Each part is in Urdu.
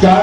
4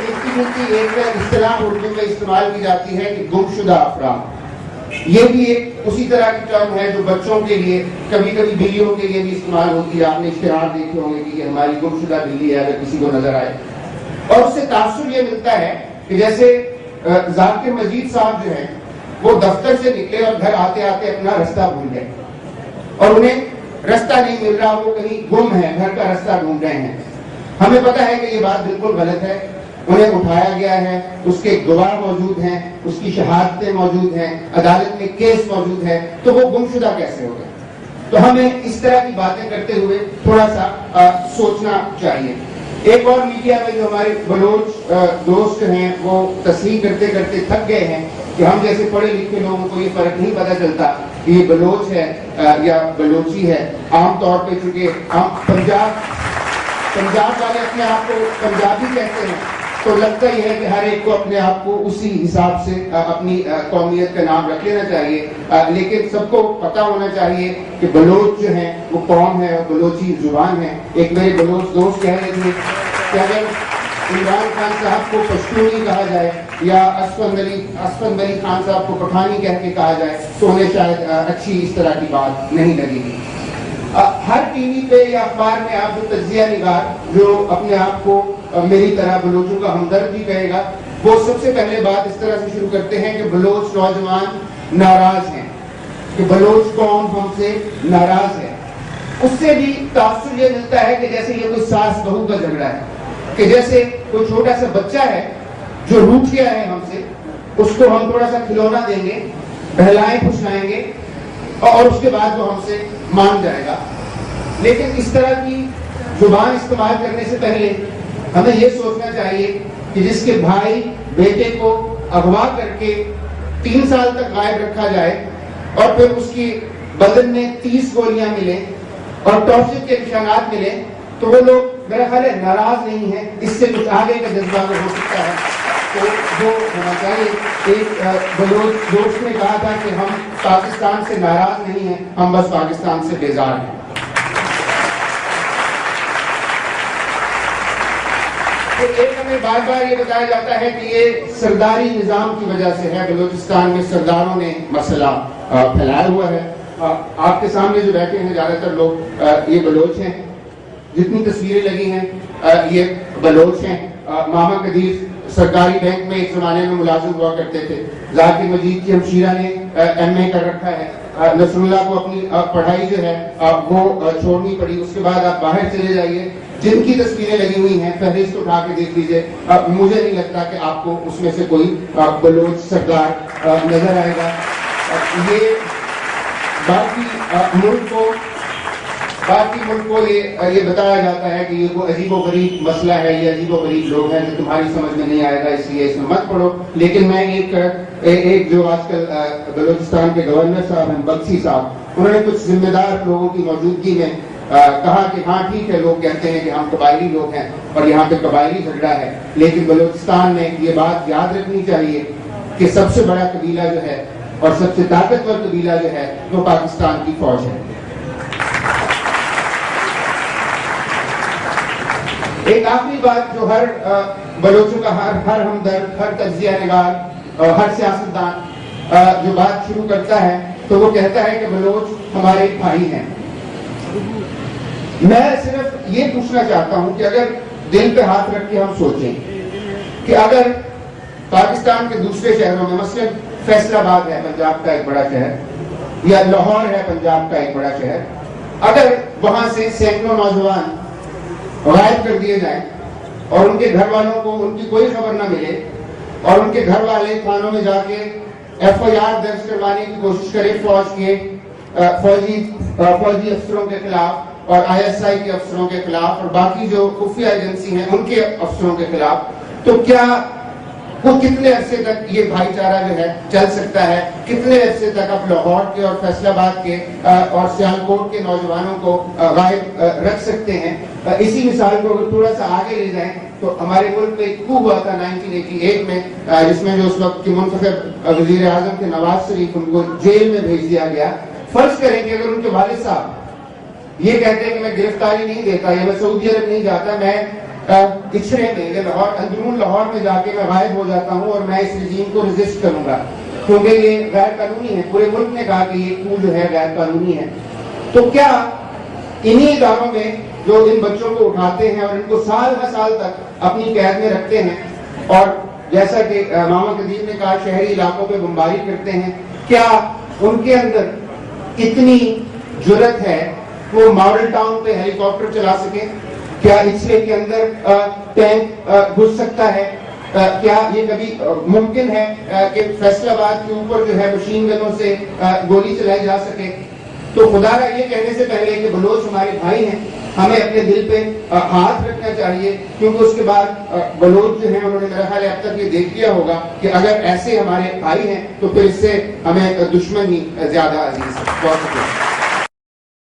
ملتی جلتی ایک اصطلاح اردو میں استعمال کی جاتی ہے کہ گمشدہ افراد. یہ بھی ایک اسی طرح کی ٹرم ہے جو بچوں کے لیے کبھی کبھی بلیوں کے لیے بھی استعمال ہوتی ہے. آپ نے اشتہار دیکھے ہوں گے کہ یہ ہماری گمشدہ بلی ہے اگر کسی کو نظر آئے. اور اس سے تاثر یہ ملتا ہے کہ جیسے ذاکر مجید صاحب جو ہیں وہ دفتر سے نکلے اور گھر آتے آتے اپنا رستہ بھول گئے اور انہیں رستہ نہیں مل رہا, وہ کہیں گم ہے, گھر کا رستہ ڈھونڈ رہے ہیں. ہمیں پتا ہے کہ یہ بات بالکل غلط ہے. انہیں اٹھایا گیا ہے, اس کے گواہ موجود ہیں, اس کی شہادتیں موجود ہیں, عدالت میں کیس موجود ہے, تو وہ گمشدہ کیسے ہو گئے؟ تو ہمیں اس طرح کی باتیں کرتے ہوئے تھوڑا سا سوچنا چاہیے. ایک اور میڈیا میں جو ہمارے بلوچ دوست ہیں وہ تصحیح کرتے کرتے تھک گئے ہیں کہ ہم جیسے پڑھے لکھے لوگوں کو یہ فرق نہیں پتہ چلتا کہ یہ بلوچ ہے یا بلوچی ہے. عام طور پہ چونکہ ہم پنجاب والے اپنے آپ کو پنجابی کہتے ہیں تو لگتا ہی ہے کہ ہر ایک کو اپنے آپ کو اسی حساب سے اپنی قومیت کا نام رکھ لینا چاہیے. لیکن سب کو پتہ ہونا چاہیے کہ بلوچ جو ہیں وہ قوم ہے اور بلوچی زبان ہے. ایک میرے بلوچ دوست کہہ رہے تھے کہ اگر عمران خان صاحب کو پشتونی کہا جائے یا اسفند علی خان صاحب کو پٹھانی کہہ کے کہا جائے تو انہیں شاید اچھی اس طرح کی بات نہیں لگے گی. ہر ٹی وی پہ یا اخبار میں آپ جو تجزیہ نگار جو اپنے آپ کو میری طرح بلوچوں کا ہمدرد بھی کہے گا وہ سب سے پہلے بات اس طرح سے شروع کرتے ہیں کہ بلوچ نوجوان ناراض ہیں, کہ بلوچ قوم ہم سے ناراض ہے. اس سے بھی تاثر یہ ملتا ہے کہ جیسے یہ کوئی ساس بہو کا جھگڑا ہے, کہ جیسے کوئی چھوٹا سا بچہ ہے جو روٹھ گیا ہے ہم سے, اس کو ہم تھوڑا سا کھلونا دیں گے, بہلائیں پھسلائیں گے اور اس کے بعد وہ ہم سے مان جائے گا. لیکن اس طرح کی زبان استعمال کرنے سے پہلے ہمیں یہ سوچنا چاہیے کہ جس کے بھائی بیٹے کو اغوا کر کے 3 سال تک غائب رکھا جائے اور پھر اس کی بدن میں 30 گولیاں ملیں اور ٹارچر کے نشانات ملیں تو وہ لوگ میرا خیال ہے ناراض نہیں ہیں. اس سے کچھ آگے کا جذبہ ہو سکتا ہے تو وہ ہونا چاہیے. ایک بلوچ دوست نے کہا تھا کہ ہم پاکستان سے ناراض نہیں ہیں, ہم بس پاکستان سے بیزار ہیں. ایک ہمیں بار بار یہ بتایا جاتا ہے کہ یہ سرداری نظام کی وجہ سے ہے. بلوچستان میں سرداروں نے مسئلہ پھیلایا ہوا ہے. آپ کے سامنے جو بیٹھے ہیں زیادہ تر لوگ یہ بلوچ ہیں, جتنی تصویریں لگی ہیں یہ بلوچ ہیں. ماما قدیر سرکاری بینک میں ایک زمانے میں ملازم ہوا کرتے تھے. ذاکر مجید کی ہمشیرہ نے ایم اے کر رکھا ہے. نصر اللہ کو اپنی پڑھائی جو ہے وہ چھوڑنی پڑی. اس کے بعد آپ باہر چلے جائیے, جن کی تصویریں لگی ہوئی ہیں فہرست اٹھا کے دیکھ لیجئے, مجھے نہیں لگتا کہ آپ کو اس میں سے کوئی بلوچ سردار نظر آئے گا. یہ باقی ملک کو یہ بتایا جاتا ہے کہ یہ کوئی عجیب و غریب مسئلہ ہے, یہ عجیب و غریب لوگ ہیں جو تمہاری سمجھ میں نہیں آئے گا اس لیے اس میں مت پڑھو. لیکن میں ایک جو آج کل بلوچستان کے گورنر صاحب ہیں بگسی صاحب, انہوں نے کچھ ذمہ دار لوگوں کی موجودگی میں کہا کہ ہاں ٹھیک ہے, لوگ کہتے ہیں کہ ہم قبائلی لوگ ہیں اور یہاں پہ قبائلی جھگڑا ہے, لیکن بلوچستان میں یہ بات یاد رکھنی چاہیے کہ سب سے بڑا قبیلہ جو ہے اور سب سے طاقتور قبیلہ جو ہے وہ پاکستان کی فوج ہے. ایک آخری بات جو ہر بلوچوں کا ہر ہمدرد, ہر تجزیہ نگار, ہر سیاستدان جو بات شروع کرتا ہے تو وہ کہتا ہے کہ بلوچ ہمارے بھائی ہیں. میں صرف یہ پوچھنا چاہتا ہوں کہ اگر دل پہ ہاتھ رکھ کے ہم سوچیں کہ اگر پاکستان کے دوسرے شہروں میں مثلا فیصل آباد ہے پنجاب کا ایک بڑا شہر, یا لاہور ہے پنجاب کا ایک بڑا شہر, اگر وہاں سے سینکڑوں نوجوان غائب کر دیے جائیں اور ان کے گھر والوں کو ان کی کوئی خبر نہ ملے اور ان کے گھر والے تھانوں میں جا کے ایف آئی آر درج کروانے کی کوشش کریں فوجی افسروں کے خلاف اور آئی ایس آئی کے افسروں کے خلاف اور باقی جو خفیہ ایجنسی ہیں ان کے افسروں کے خلاف, تو کیا وہ کتنے عرصے تک یہ بھائی چارہ جو ہے چل سکتا ہے؟ کتنے عرصے تک آپ لاہور کے اور فیصل آباد کے اور سیالکوٹ کے نوجوانوں کو غائب رکھ سکتے ہیں؟ اسی مثال کو اگر تھوڑا سا آگے لے جائیں تو ہمارے ملک میں ایک coup ہوا تھا 1988 میں, جس میں جو اس وقت کے منتخب وزیر اعظم تھے نواز شریف, ان کو جیل میں بھیج دیا گیا. فرض کریں کہ اگر ان کے والد صاحب یہ کہتے ہیں کہ میں گرفتاری نہیں دیتا یا میں سعودی عرب نہیں جاتا, میں اچھرے میں یا لاہور اندرون لاہور میں جا کے میں غائب ہو جاتا ہوں اور میں اس رجیم کو رجسٹ کروں گا کیونکہ یہ غیر قانونی ہے. پورے ملک نے کہا کہ یہ اسکول جو ہے غیر قانونی ہے. تو کیا انہی اداروں میں جو ان بچوں کو اٹھاتے ہیں اور ان کو سال ہر سال تک اپنی قید میں رکھتے ہیں اور جیسا کہ ماما قدیر نے کہا شہری علاقوں پہ بمباری کرتے ہیں, کیا ان کے اندر اتنی جرت ہے وہ ماڈل ٹاؤن پہ ہیلی کاپٹر چلا سکیں؟ کیا اچھلے کے اندر ٹینک گھس سکتا ہے؟ کیا یہ کبھی ممکن ہے کہ فیصل آباد کے اوپر جو ہے مشین گنوں سے گولی چلائی جا سکے؟ تو خدا را یہ کہنے سے پہلے کہ بلوچ ہمارے بھائی ہیں, ہمیں اپنے دل پہ ہاتھ رکھنا چاہیے, کیونکہ اس کے بعد بلوچ جو ہیں انہوں نے میرا خیال ہے اب تک یہ دیکھ لیا ہوگا کہ اگر ایسے ہمارے بھائی ہیں تو پھر اس سے ہمیں دشمن ہی زیادہ عزیز ہے. بہت شکریہ.